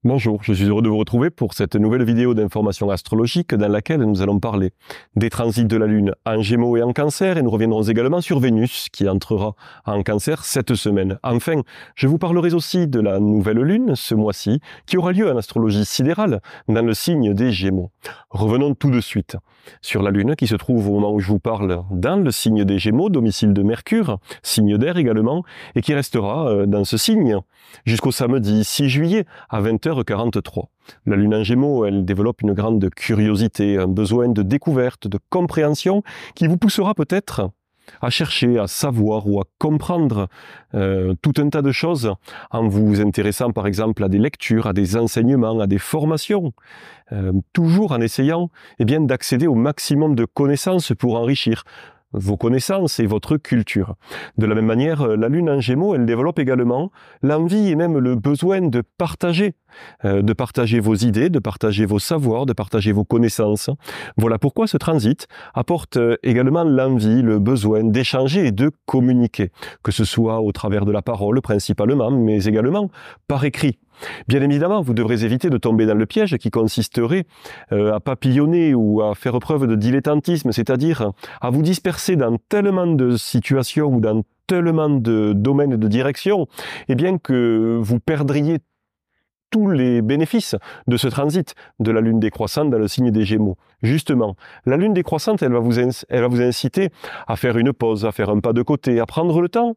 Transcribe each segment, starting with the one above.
Bonjour, je suis heureux de vous retrouver pour cette nouvelle vidéo d'information astrologique dans laquelle nous allons parler des transits de la Lune en Gémeaux et en Cancer, et nous reviendrons également sur Vénus qui entrera en Cancer cette semaine. Enfin, je vous parlerai aussi de la nouvelle Lune ce mois-ci qui aura lieu en astrologie sidérale dans le signe des Gémeaux. Revenons tout de suite sur la Lune qui se trouve au moment où je vous parle dans le signe des Gémeaux, domicile de Mercure, signe d'air également, et qui restera dans ce signe jusqu'au samedi 6 juillet à 20h43. La Lune en Gémeaux, elle développe une grande curiosité, un besoin de découverte, de compréhension qui vous poussera peut-être à chercher, à savoir ou à comprendre tout un tas de choses en vous intéressant par exemple à des lectures, à des enseignements, à des formations, toujours en essayant d'accéder au maximum de connaissances pour enrichir vos connaissances et votre culture. De la même manière, la Lune en Gémeaux, elle développe également l'envie et même le besoin de partager vos idées, de partager vos savoirs, de partager vos connaissances. Voilà pourquoi ce transit apporte également l'envie, le besoin d'échanger et de communiquer, que ce soit au travers de la parole principalement, mais également par écrit. Bien évidemment, vous devrez éviter de tomber dans le piège qui consisterait à papillonner ou à faire preuve de dilettantisme, c'est-à-dire à vous disperser dans tellement de situations ou dans tellement de domaines de direction, que vous perdriez tous les bénéfices de ce transit de la Lune décroissante dans le signe des Gémeaux. Justement, la Lune décroissante, elle va vous inciter à faire une pause, à faire un pas de côté, à prendre le temps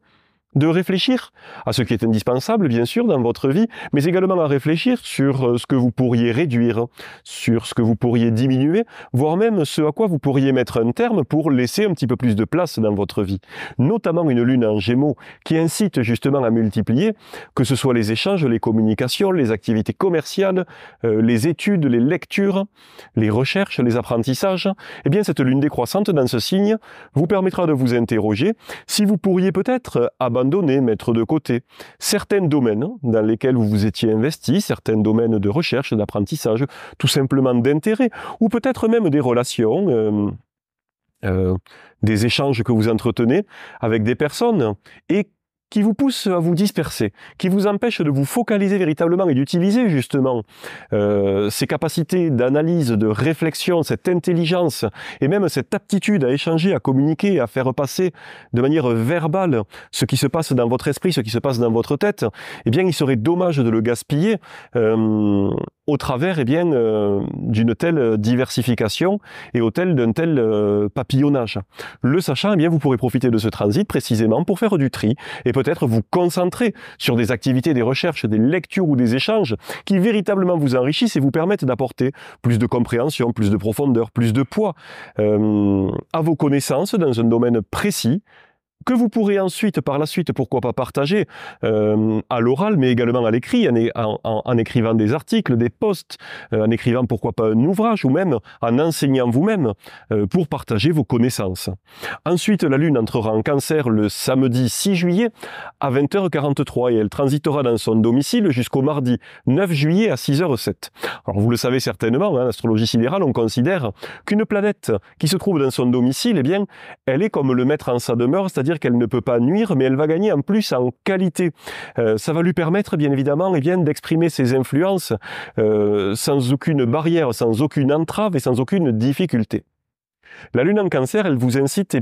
de réfléchir à ce qui est indispensable, bien sûr, dans votre vie, mais également à réfléchir sur ce que vous pourriez réduire, sur ce que vous pourriez diminuer, voire même ce à quoi vous pourriez mettre un terme pour laisser un petit peu plus de place dans votre vie. Notamment une Lune en Gémeaux qui incite justement à multiplier, que ce soit les échanges, les communications, les activités commerciales, les études, les lectures, les recherches, les apprentissages. Cette Lune décroissante dans ce signe vous permettra de vous interroger si vous pourriez peut-être abandonner, mettre de côté certains domaines dans lesquels vous vous étiez investi, certains domaines de recherche, d'apprentissage, tout simplement d'intérêt, ou peut-être même des relations, des échanges que vous entretenez avec des personnes et qui vous poussent à vous disperser, qui vous empêchent de vous focaliser véritablement et d'utiliser justement ces capacités d'analyse, de réflexion, cette intelligence et même cette aptitude à échanger, à communiquer, à faire passer de manière verbale ce qui se passe dans votre esprit, ce qui se passe dans votre tête. Il serait dommage de le gaspiller au travers d'une telle diversification et d'un tel papillonnage. Le sachant, vous pourrez profiter de ce transit précisément pour faire du tri et peut-être vous concentrer sur des activités, des recherches, des lectures ou des échanges qui véritablement vous enrichissent et vous permettent d'apporter plus de compréhension, plus de profondeur, plus de poids à vos connaissances dans un domaine précis, que vous pourrez ensuite, par la suite, pourquoi pas partager à l'oral, mais également à l'écrit, en écrivant des articles, des posts, en écrivant pourquoi pas un ouvrage, ou même en enseignant vous-même pour partager vos connaissances. Ensuite, la Lune entrera en Cancer le samedi 6 juillet à 20h43 et elle transitera dans son domicile jusqu'au mardi 9 juillet à 6h07. Alors vous le savez certainement, en astrologie sidérale, on considère qu'une planète qui se trouve dans son domicile, elle est comme le maître en sa demeure, c'est-à-dire qu'elle ne peut pas nuire, mais elle va gagner en plus en qualité. Ça va lui permettre, bien évidemment, d'exprimer ses influences sans aucune barrière, sans aucune entrave et sans aucune difficulté. La Lune en Cancer, elle vous incite,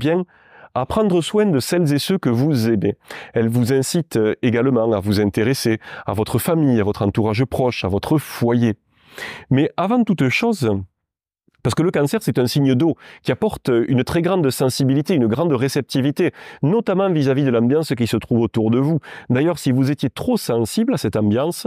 à prendre soin de celles et ceux que vous aimez. Elle vous incite également à vous intéresser à votre famille, à votre entourage proche, à votre foyer. Mais avant toute chose, parce que le Cancer, c'est un signe d'eau qui apporte une très grande sensibilité, une grande réceptivité, notamment vis-à-vis de l'ambiance qui se trouve autour de vous. D'ailleurs, si vous étiez trop sensible à cette ambiance,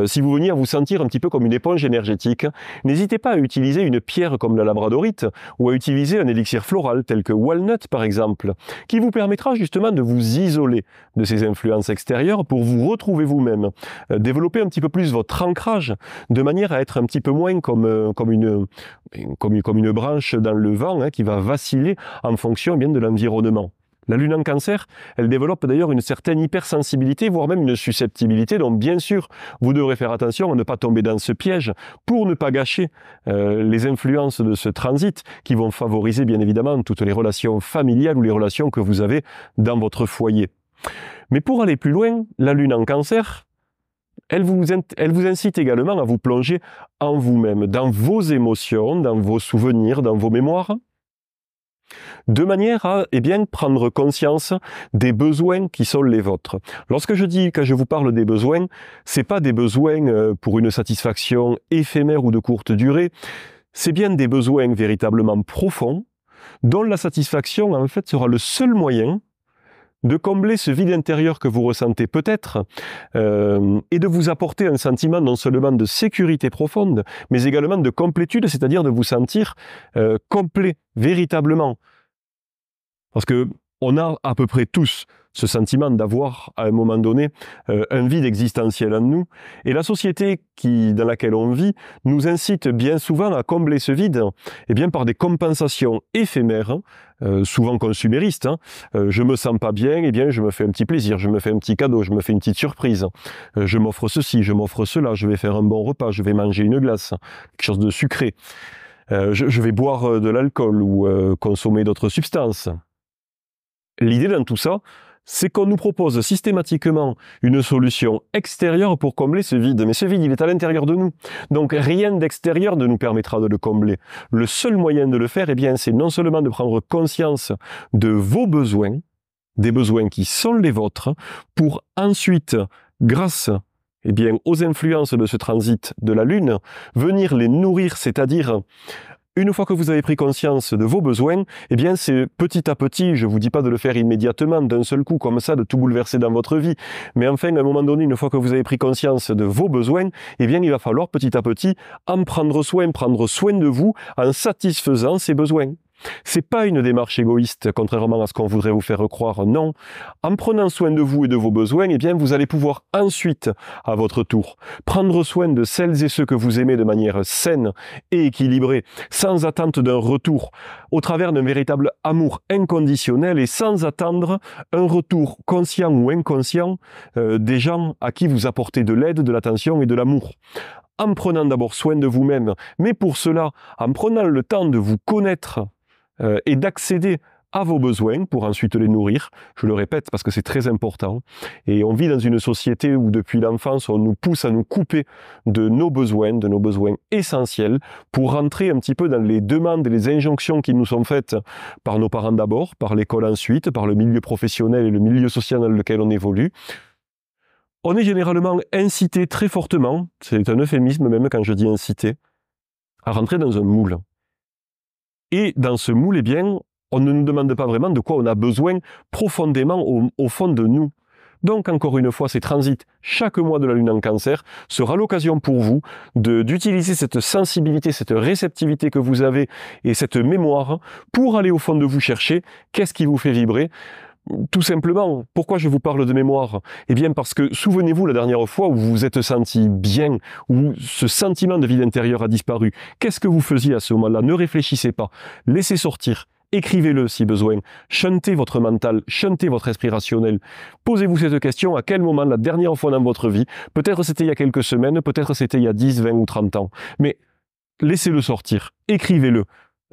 si vous veniez à vous sentir un petit peu comme une éponge énergétique, n'hésitez pas à utiliser une pierre comme la labradorite ou à utiliser un élixir floral tel que Walnut par exemple, qui vous permettra justement de vous isoler de ces influences extérieures pour vous retrouver vous-même, développer un petit peu plus votre ancrage de manière à être un petit peu moins comme une branche dans le vent qui va vaciller en fonction de l'environnement. La Lune en Cancer, elle développe d'ailleurs une certaine hypersensibilité, voire même une susceptibilité, donc bien sûr, vous devrez faire attention à ne pas tomber dans ce piège pour ne pas gâcher les influences de ce transit qui vont favoriser bien évidemment toutes les relations familiales ou les relations que vous avez dans votre foyer. Mais pour aller plus loin, la Lune en Cancer, Elle vous incite également à vous plonger en vous-même, dans vos émotions, dans vos souvenirs, dans vos mémoires, de manière à prendre conscience des besoins qui sont les vôtres. Lorsque je vous parle des besoins, c'est pas des besoins pour une satisfaction éphémère ou de courte durée, c'est bien des besoins véritablement profonds, dont la satisfaction en fait sera le seul moyen de combler ce vide intérieur que vous ressentez peut-être et de vous apporter un sentiment non seulement de sécurité profonde, mais également de complétude, c'est-à-dire de vous sentir complet, véritablement. Parce que on a à peu près tous ce sentiment d'avoir, à un moment donné, un vide existentiel en nous. Et la société dans laquelle on vit nous incite bien souvent à combler ce vide par des compensations éphémères, souvent consuméristes. Je me sens pas bien, je me fais un petit plaisir, je me fais un petit cadeau, je me fais une petite surprise. Je m'offre ceci, je m'offre cela, je vais faire un bon repas, je vais manger une glace, quelque chose de sucré. Je vais boire de l'alcool ou consommer d'autres substances. L'idée dans tout ça, c'est qu'on nous propose systématiquement une solution extérieure pour combler ce vide. Mais ce vide, il est à l'intérieur de nous. Donc rien d'extérieur ne nous permettra de le combler. Le seul moyen de le faire, c'est non seulement de prendre conscience de vos besoins, des besoins qui sont les vôtres, pour ensuite, grâce aux influences de ce transit de la Lune, venir les nourrir, c'est-à-dire une fois que vous avez pris conscience de vos besoins, c'est petit à petit, je vous dis pas de le faire immédiatement, d'un seul coup, comme ça, de tout bouleverser dans votre vie. Mais enfin, à un moment donné, une fois que vous avez pris conscience de vos besoins, il va falloir petit à petit en prendre soin de vous, en satisfaisant ces besoins. C'est pas une démarche égoïste, contrairement à ce qu'on voudrait vous faire croire, non. En prenant soin de vous et de vos besoins, vous allez pouvoir ensuite, à votre tour, prendre soin de celles et ceux que vous aimez de manière saine et équilibrée, sans attente d'un retour, au travers d'un véritable amour inconditionnel et sans attendre un retour conscient ou inconscient des gens à qui vous apportez de l'aide, de l'attention et de l'amour. En prenant d'abord soin de vous-même, mais pour cela, en prenant le temps de vous connaître, et d'accéder à vos besoins pour ensuite les nourrir. Je le répète parce que c'est très important. Et on vit dans une société où depuis l'enfance, on nous pousse à nous couper de nos besoins essentiels pour rentrer un petit peu dans les demandes et les injonctions qui nous sont faites par nos parents d'abord, par l'école ensuite, par le milieu professionnel et le milieu social dans lequel on évolue. On est généralement incité très fortement, c'est un euphémisme même quand je dis incité, à rentrer dans un moule. Et dans ce moule, on ne nous demande pas vraiment de quoi on a besoin profondément au fond de nous. Donc, encore une fois, ces transits chaque mois de la Lune en Cancer sera l'occasion pour vous d'utiliser cette sensibilité, cette réceptivité que vous avez et cette mémoire pour aller au fond de vous chercher qu'est-ce qui vous fait vibrer. Tout simplement, pourquoi je vous parle de mémoire ? Parce que souvenez-vous la dernière fois où vous vous êtes senti bien, où ce sentiment de vide intérieur a disparu. Qu'est-ce que vous faisiez à ce moment-là ? Ne réfléchissez pas. Laissez sortir. Écrivez-le si besoin. Chantez votre mental, chantez votre esprit rationnel. Posez-vous cette question, à quel moment, la dernière fois dans votre vie ? Peut-être c'était il y a quelques semaines, peut-être c'était il y a 10, 20 ou 30 ans. Mais laissez-le sortir. Écrivez-le.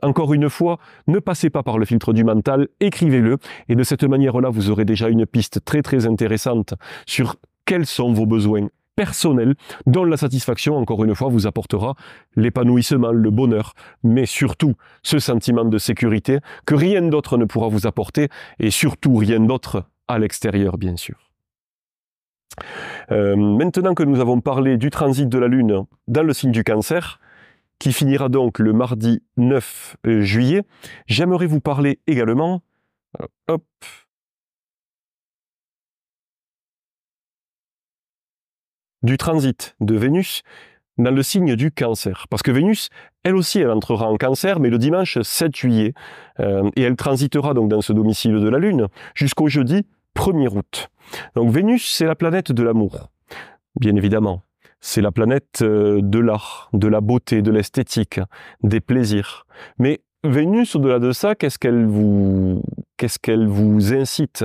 Encore une fois, ne passez pas par le filtre du mental, écrivez-le, et de cette manière-là, vous aurez déjà une piste très très intéressante sur quels sont vos besoins personnels, dont la satisfaction, encore une fois, vous apportera l'épanouissement, le bonheur, mais surtout ce sentiment de sécurité que rien d'autre ne pourra vous apporter, et surtout rien d'autre à l'extérieur, bien sûr. Maintenant que nous avons parlé du transit de la Lune dans le signe du Cancer, qui finira donc le mardi 9 juillet, j'aimerais vous parler également du transit de Vénus dans le signe du Cancer. Parce que Vénus, elle aussi, elle entrera en Cancer, mais le dimanche 7 juillet, et elle transitera donc dans ce domicile de la Lune jusqu'au jeudi 1er août. Donc Vénus, c'est la planète de l'amour, bien évidemment. C'est la planète de l'art, de la beauté, de l'esthétique, des plaisirs. Mais Vénus, au-delà de ça, qu'est-ce qu'elle vous incite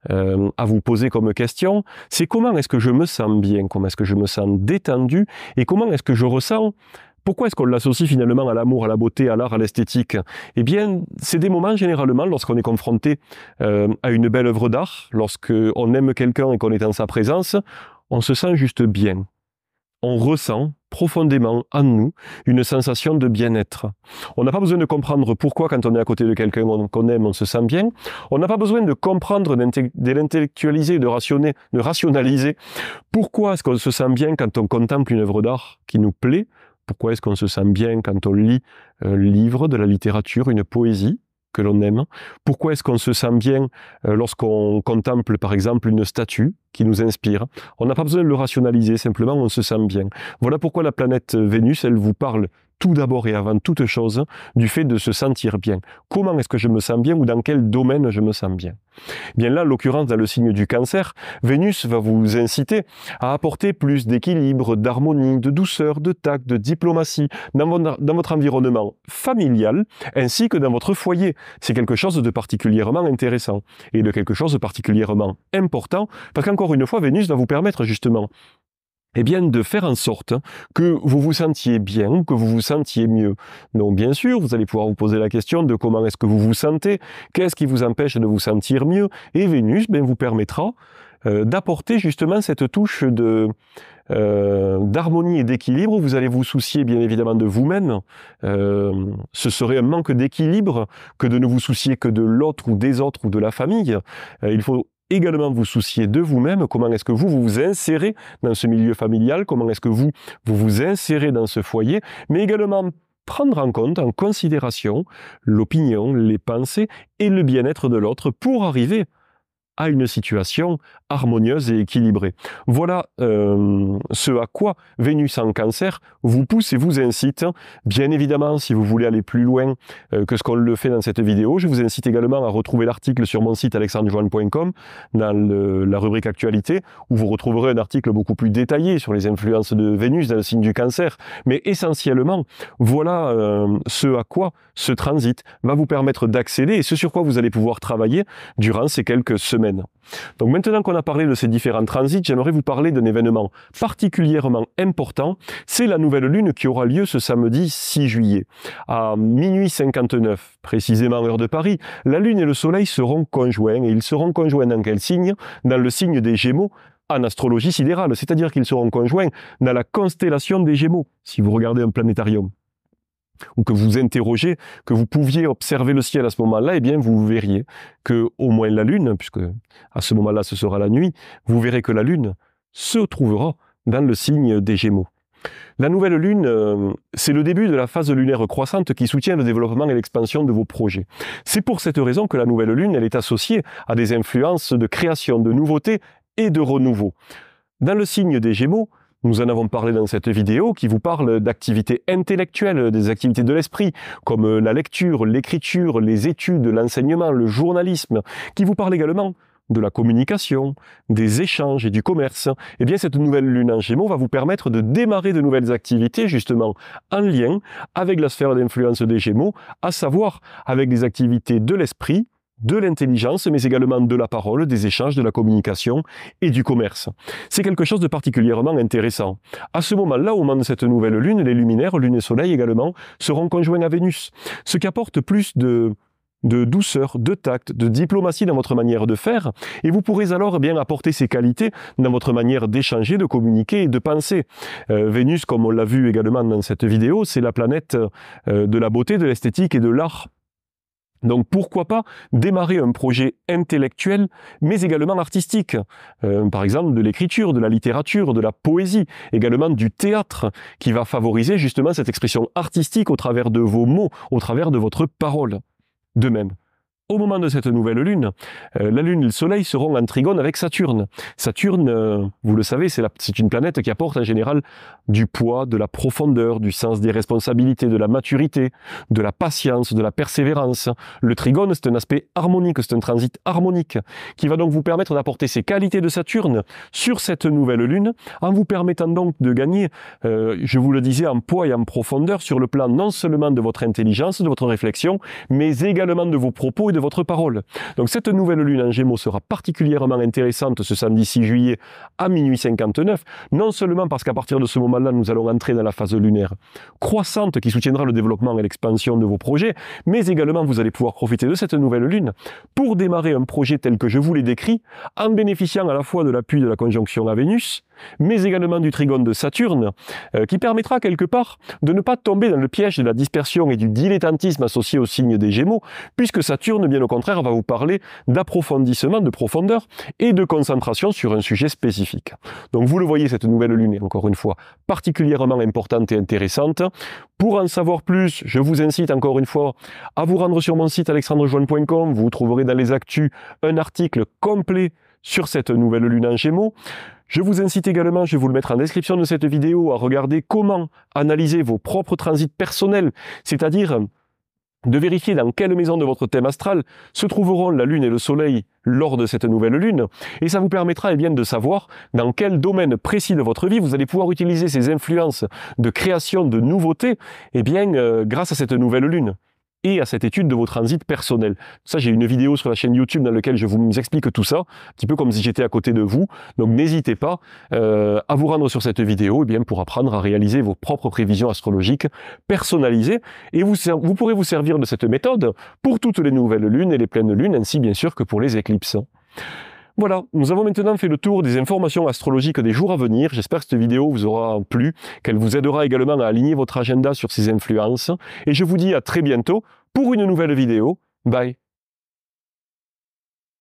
à vous poser comme question? C'est comment est-ce que je me sens bien, comment est-ce que je me sens détendu, et comment est-ce que je ressens. Pourquoi est-ce qu'on l'associe finalement à l'amour, à la beauté, à l'art, à l'esthétique? C'est des moments généralement lorsqu'on est confronté à une belle œuvre d'art, lorsqu'on aime quelqu'un et qu'on est en sa présence, on se sent juste bien. On ressent profondément en nous une sensation de bien-être. On n'a pas besoin de comprendre pourquoi quand on est à côté de quelqu'un qu'on aime, on se sent bien. On n'a pas besoin de comprendre, de l'intellectualiser, de rationaliser. Pourquoi est-ce qu'on se sent bien quand on contemple une œuvre d'art qui nous plaît? Pourquoi est-ce qu'on se sent bien quand on lit un livre, de la littérature, une poésie que l'on aime? Pourquoi est-ce qu'on se sent bien lorsqu'on contemple par exemple une statue qui nous inspire? On n'a pas besoin de le rationaliser, simplement on se sent bien. Voilà pourquoi la planète Vénus, elle vous parle tout d'abord et avant toute chose du fait de se sentir bien. Comment est-ce que je me sens bien ou dans quel domaine je me sens bien? Bien là, en l'occurrence, dans le signe du Cancer, Vénus va vous inciter à apporter plus d'équilibre, d'harmonie, de douceur, de tact, de diplomatie dans votre environnement familial ainsi que dans votre foyer. C'est quelque chose de particulièrement intéressant et de quelque chose de particulièrement important parce qu'encore une fois, Vénus va vous permettre justement de faire en sorte que vous vous sentiez bien, que vous vous sentiez mieux. Donc bien sûr, vous allez pouvoir vous poser la question de comment est-ce que vous vous sentez, qu'est-ce qui vous empêche de vous sentir mieux, et Vénus vous permettra d'apporter justement cette touche d'harmonie et d'équilibre où vous allez vous soucier bien évidemment de vous-même. Ce serait un manque d'équilibre que de ne vous soucier que de l'autre ou des autres ou de la famille. Il faut également vous soucier de vous-même, comment est-ce que vous vous insérez dans ce milieu familial, comment est-ce que vous vous insérez dans ce foyer, mais également prendre en compte, en considération, l'opinion, les pensées et le bien-être de l'autre pour arriver à une situation harmonieuse et équilibrée. Voilà ce à quoi Vénus en Cancer vous pousse et vous incite. Bien évidemment, si vous voulez aller plus loin que ce qu'on le fait dans cette vidéo, je vous incite également à retrouver l'article sur mon site alexandrejoanne.com dans la rubrique Actualité, où vous retrouverez un article beaucoup plus détaillé sur les influences de Vénus dans le signe du Cancer. Mais essentiellement, voilà ce à quoi ce transit va vous permettre d'accéder et ce sur quoi vous allez pouvoir travailler durant ces quelques semaines. Donc maintenant qu'on a parlé de ces différents transits, j'aimerais vous parler d'un événement particulièrement important. C'est la nouvelle lune qui aura lieu ce samedi 6 juillet. À minuit 59, précisément heure de Paris, la lune et le soleil seront conjoints. Et ils seront conjoints dans quel signe? Dans le signe des Gémeaux, en astrologie sidérale. C'est-à-dire qu'ils seront conjoints dans la constellation des Gémeaux, si vous regardez un planétarium. Ou que vous interrogez, que vous pouviez observer le ciel à ce moment-là, vous verriez que au moins la Lune, puisque à ce moment-là ce sera la nuit, vous verrez que la Lune se trouvera dans le signe des Gémeaux. La nouvelle Lune, c'est le début de la phase lunaire croissante qui soutient le développement et l'expansion de vos projets. C'est pour cette raison que la nouvelle Lune, elle est associée à des influences de création, de nouveautés et de renouveau. Dans le signe des Gémeaux, nous en avons parlé dans cette vidéo qui vous parle d'activités intellectuelles, des activités de l'esprit, comme la lecture, l'écriture, les études, l'enseignement, le journalisme, qui vous parle également de la communication, des échanges et du commerce. Cette nouvelle lune en Gémeaux va vous permettre de démarrer de nouvelles activités, justement, en lien avec la sphère d'influence des Gémeaux, à savoir avec des activités de l'esprit, de l'intelligence, mais également de la parole, des échanges, de la communication et du commerce. C'est quelque chose de particulièrement intéressant. À ce moment-là, au moment de cette nouvelle lune, les luminaires, lune et soleil également, seront conjoints à Vénus, ce qui apporte plus de douceur, de tact, de diplomatie dans votre manière de faire, et vous pourrez alors apporter ces qualités dans votre manière d'échanger, de communiquer et de penser. Vénus, comme on l'a vu également dans cette vidéo, c'est la planète de la beauté, de l'esthétique et de l'art. Donc pourquoi pas démarrer un projet intellectuel, mais également artistique. Par exemple de l'écriture, de la littérature, de la poésie, également du théâtre, qui va favoriser justement cette expression artistique au travers de vos mots, au travers de votre parole. De même, au moment de cette nouvelle lune, la lune et le soleil seront en trigone avec Saturne. Saturne, vous le savez, c'est une planète qui apporte en général du poids, de la profondeur, du sens des responsabilités, de la maturité, de la patience, de la persévérance. Le trigone, c'est un aspect harmonique, c'est un transit harmonique qui va donc vous permettre d'apporter ces qualités de Saturne sur cette nouvelle lune, en vous permettant donc de gagner, je vous le disais, en poids et en profondeur sur le plan non seulement de votre intelligence, de votre réflexion, mais également de vos propos et de votre parole. Donc cette nouvelle lune en Gémeaux sera particulièrement intéressante ce samedi 6 juillet à minuit 59, non seulement parce qu'à partir de ce moment-là, nous allons entrer dans la phase lunaire croissante qui soutiendra le développement et l'expansion de vos projets, mais également vous allez pouvoir profiter de cette nouvelle lune pour démarrer un projet tel que je vous l'ai décrit, en bénéficiant à la fois de l'appui de la conjonction à Vénus, mais également du trigone de Saturne, qui permettra quelque part de ne pas tomber dans le piège de la dispersion et du dilettantisme associé au signe des Gémeaux, puisque Saturne, bien au contraire, va vous parler d'approfondissement, de profondeur et de concentration sur un sujet spécifique. Donc vous le voyez, cette nouvelle lune est encore une fois particulièrement importante et intéressante. Pour en savoir plus, je vous incite encore une fois à vous rendre sur mon site alexandrejoanne.com. Vous trouverez dans les actus un article complet sur cette nouvelle lune en Gémeaux. Je vous incite également, je vais vous le mettre en description de cette vidéo, à regarder comment analyser vos propres transits personnels, c'est-à-dire de vérifier dans quelle maison de votre thème astral se trouveront la Lune et le Soleil lors de cette nouvelle Lune, et ça vous permettra bien de savoir dans quel domaine précis de votre vie vous allez pouvoir utiliser ces influences de création, de nouveautés, grâce à cette nouvelle Lune et à cette étude de vos transits personnels. Ça, j'ai une vidéo sur la chaîne YouTube dans laquelle je vous explique tout ça, un petit peu comme si j'étais à côté de vous. Donc n'hésitez pas à vous rendre sur cette vidéo pour apprendre à réaliser vos propres prévisions astrologiques personnalisées. Et vous pourrez vous servir de cette méthode pour toutes les nouvelles lunes et les pleines lunes, ainsi bien sûr que pour les éclipses. Voilà, nous avons maintenant fait le tour des informations astrologiques des jours à venir. J'espère que cette vidéo vous aura plu, qu'elle vous aidera également à aligner votre agenda sur ces influences. Et je vous dis à très bientôt pour une nouvelle vidéo. Bye!